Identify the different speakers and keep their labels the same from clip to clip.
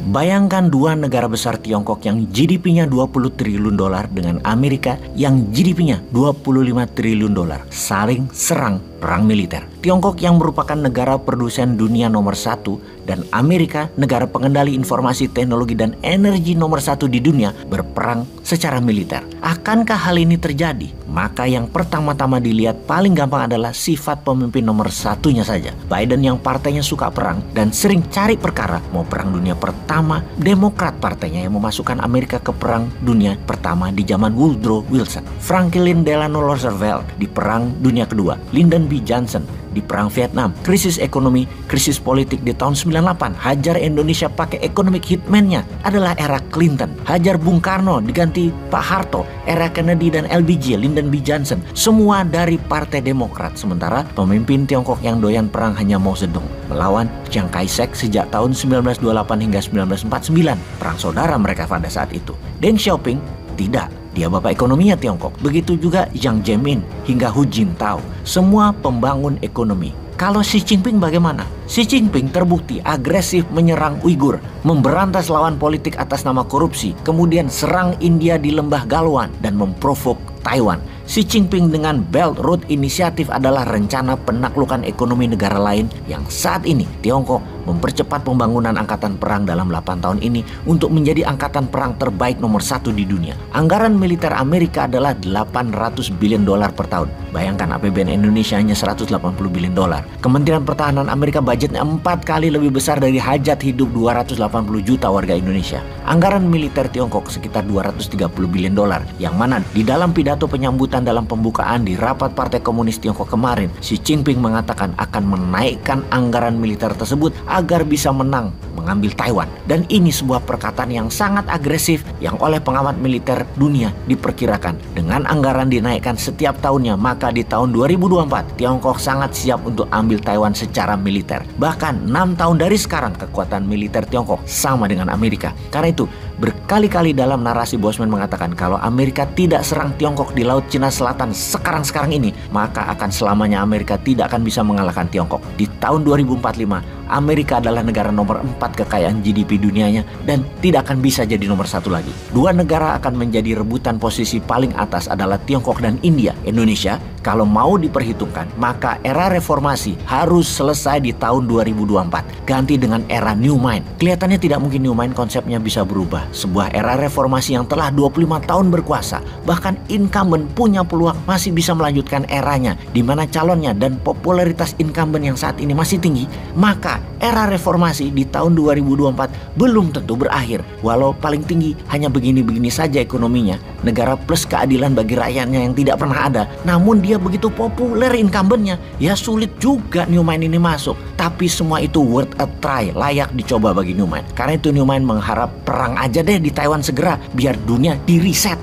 Speaker 1: Bayangkan dua negara besar Tiongkok yang GDP-nya 20 triliun dolar dengan Amerika yang GDP-nya 25 triliun dolar saling serang perang militer. Tiongkok yang merupakan negara produsen dunia nomor 1 dan Amerika negara pengendali informasi teknologi dan energi nomor 1 di dunia berperang secara militer. Akankah hal ini terjadi? Maka yang pertama-tama dilihat paling gampang adalah sifat pemimpin nomor 1-nya saja. Biden yang partainya suka perang dan sering cari perkara, mau perang dunia pertama, Demokrat partainya yang memasukkan Amerika ke perang dunia pertama di zaman Woodrow Wilson, Franklin Delano Roosevelt di perang dunia kedua, Lyndon B. Johnson di perang Vietnam, krisis ekonomi, krisis politik di tahun 98, hajar Indonesia pakai economic hitman-nya adalah era Clinton, hajar Bung Karno diganti Pak Harto, era Kennedy dan LBJ, Lyndon B. Johnson, semua dari Partai Demokrat. Sementara pemimpin Tiongkok yang doyan perang hanya Mao Zedong melawan Chiang Kai-shek sejak tahun 1928 hingga 1949, perang saudara mereka pada saat itu. Deng Xiaoping tidak. Dia bapak ekonominya Tiongkok. Begitu juga Jiang Zemin hingga Hu Jintao. Semua pembangun ekonomi. Kalau Xi Jinping bagaimana? Xi Jinping terbukti agresif menyerang Uighur, memberantas lawan politik atas nama korupsi, kemudian serang India di Lembah Galwan dan memprovok Taiwan. Xi Jinping dengan Belt Road Initiative adalah rencana penaklukan ekonomi negara lain yang saat ini Tiongkok mempercepat pembangunan angkatan perang dalam 8 tahun ini untuk menjadi angkatan perang terbaik nomor 1 di dunia. Anggaran militer Amerika adalah 800 billion dolar per tahun. Bayangkan APBN Indonesia hanya 180 billion dolar. Kementerian Pertahanan Amerika budgetnya 4 kali lebih besar dari hajat hidup 280 juta warga Indonesia. Anggaran militer Tiongkok sekitar 230 billion dolar, yang mana di dalam pidato penyambutan dalam pembukaan di rapat Partai Komunis Tiongkok kemarin, Xi Jinping mengatakan akan menaikkan anggaran militer tersebut agar bisa menang mengambil Taiwan. Dan ini sebuah perkataan yang sangat agresif yang oleh pengamat militer dunia diperkirakan dengan anggaran dinaikkan setiap tahunnya, maka di tahun 2024 Tiongkok sangat siap untuk ambil Taiwan secara militer. Bahkan 6 tahun dari sekarang kekuatan militer Tiongkok sama dengan Amerika. Karena itu berkali-kali dalam narasi Bosman mengatakan kalau Amerika tidak serang Tiongkok di Laut Cina Selatan sekarang ini, maka akan selamanya Amerika tidak akan bisa mengalahkan Tiongkok. Di tahun 2045 Amerika adalah negara nomor 4 kekayaan GDP dunianya dan tidak akan bisa jadi nomor 1 lagi. Dua negara akan menjadi rebutan posisi paling atas adalah Tiongkok dan India. Indonesia kalau mau diperhitungkan maka era reformasi harus selesai di tahun 2024, ganti dengan era New Mind. Kelihatannya tidak mungkin New Mind konsepnya bisa berubah. Sebuah era reformasi yang telah 25 tahun berkuasa, bahkan incumbent punya peluang masih bisa melanjutkan eranya di mana calonnya dan popularitas incumbent yang saat ini masih tinggi, maka era reformasi di tahun 2024 belum tentu berakhir. Walau paling tinggi hanya begini-begini saja ekonominya, negara plus keadilan bagi rakyatnya yang tidak pernah ada, namun dia begitu populer incumbentnya, ya sulit juga New Mind ini masuk. Tapi semua itu worth a try, layak dicoba bagi New Mind. Karena itu New Mind mengharap perang aja deh di Taiwan segera, biar dunia di reset.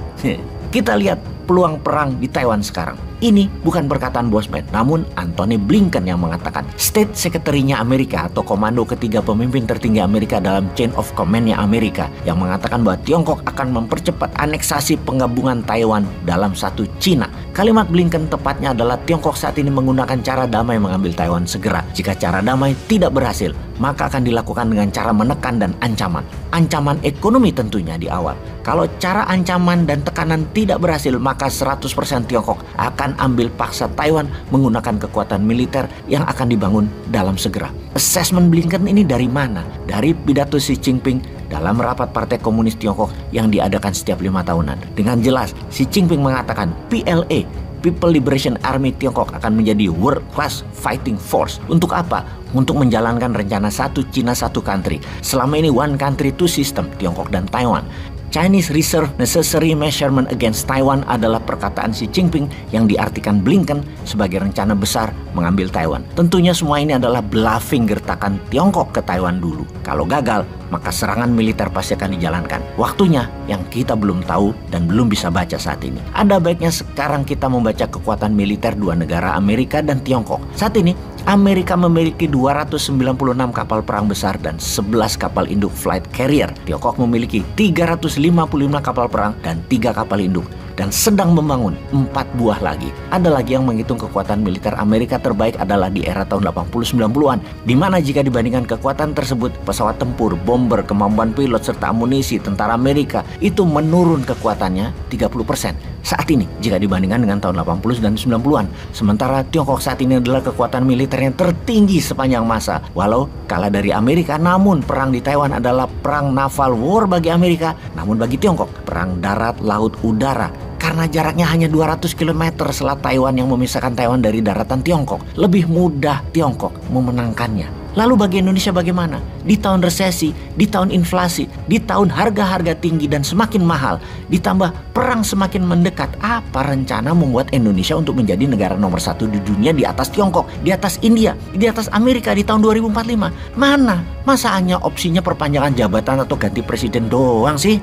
Speaker 1: Kita lihat peluang perang di Taiwan sekarang. Ini bukan perkataan Bosman, namun Antony Blinken yang mengatakan. State Secretary-nya Amerika atau komando ketiga pemimpin tertinggi Amerika dalam chain of command-nya Amerika yang mengatakan bahwa Tiongkok akan mempercepat aneksasi penggabungan Taiwan dalam satu Cina. Kalimat Blinken tepatnya adalah Tiongkok saat ini menggunakan cara damai mengambil Taiwan segera. Jika cara damai tidak berhasil, maka akan dilakukan dengan cara menekan dan ancaman. Ancaman ekonomi tentunya di awal. Kalau cara ancaman dan tekanan tidak berhasil, maka 100% Tiongkok akan ambil paksa Taiwan menggunakan kekuatan militer yang akan dibangun dalam segera. Assessment Blinken ini dari mana? Dari pidato Xi Jinping dalam rapat Partai Komunis Tiongkok yang diadakan setiap 5 tahunan. Dengan jelas, Xi Jinping mengatakan PLA, People Liberation Army Tiongkok akan menjadi world class fighting force. Untuk apa? Untuk menjalankan rencana satu Cina satu country. Selama ini one country two system, Tiongkok dan Taiwan. Chinese Reserve Necessary Measurement Against Taiwan adalah perkataan Xi Jinping yang diartikan Blinken sebagai rencana besar mengambil Taiwan. Tentunya semua ini adalah bluffing gertakan Tiongkok ke Taiwan dulu. Kalau gagal, maka serangan militer pasti akan dijalankan. Waktunya yang kita belum tahu dan belum bisa baca saat ini. Ada baiknya sekarang kita membaca kekuatan militer dua negara Amerika dan Tiongkok. Saat ini Amerika memiliki 296 kapal perang besar dan 11 kapal induk flight carrier. Tiongkok memiliki 355 kapal perang dan 3 kapal induk. dan sedang membangun 4 buah lagi. Ada lagi yang menghitung kekuatan militer Amerika terbaik adalah di era tahun 80-90-an, di mana jika dibandingkan kekuatan tersebut, pesawat tempur, bomber, kemampuan pilot, serta amunisi tentara Amerika itu menurun kekuatannya 30% saat ini jika dibandingkan dengan tahun 80 dan 90-an. Sementara Tiongkok saat ini adalah kekuatan militernya tertinggi sepanjang masa. Walau kalah dari Amerika, namun perang di Taiwan adalah perang naval war bagi Amerika. Namun bagi Tiongkok, perang darat, laut, udara. Karena jaraknya hanya 200 km selat Taiwan yang memisahkan Taiwan dari daratan Tiongkok, lebih mudah Tiongkok memenangkannya. Lalu bagi Indonesia bagaimana? Di tahun resesi, di tahun inflasi, di tahun harga-harga tinggi dan semakin mahal, ditambah perang semakin mendekat, apa rencana membuat Indonesia untuk menjadi negara nomor 1 di dunia di atas Tiongkok, di atas India, di atas Amerika di tahun 2045? Mana? Masa hanya opsinya perpanjangan jabatan atau ganti presiden doang sih?